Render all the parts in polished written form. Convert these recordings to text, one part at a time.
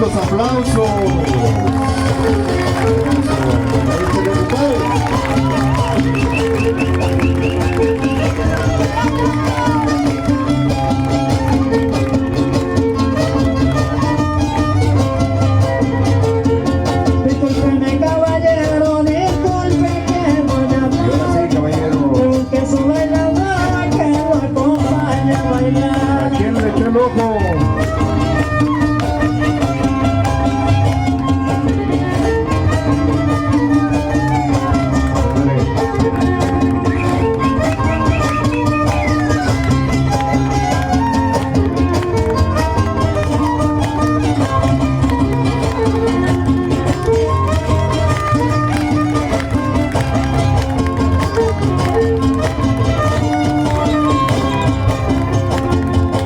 los aplausos. Discúlpeme, caballero, disculpe que voy a Y ahora sí, caballero. que su bailadora que lo acompaña a bailar. ¿A quién le echó el ojo?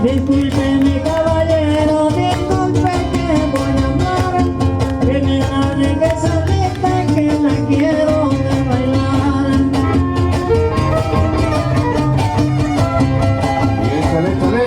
Discúlpeme, caballero, disculpe que voy a hablar, que me hable que solita que la quiero ver bailar. Y échale, échale.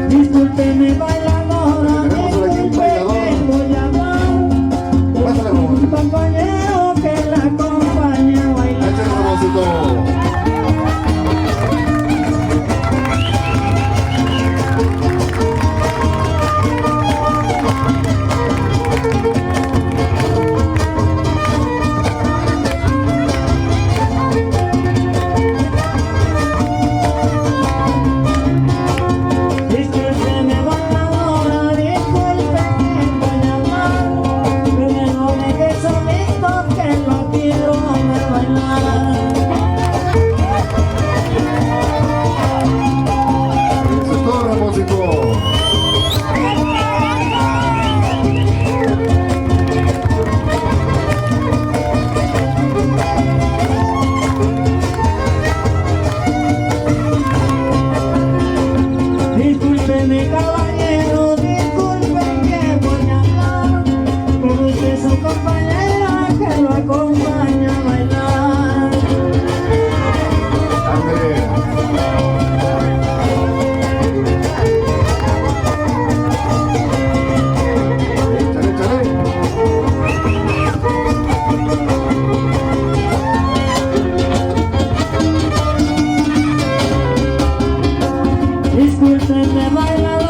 Discúlpeme, bailadora, disculpe que voy a hablar, un compañero que la acompaña a bailar. Échale, Ramoncito. Discúlpeme, bailadora, disculpe que voy a hablar, que me lo deje solito que lo quiero ver bailar. Eso es todo, Ramoncito. Discúlpeme, caballero, disculpe que voy a hablar, pero usted es su compañera que lo acompaña a bailar. Ándale. Échale, échale. Discúlpeme, bailadora.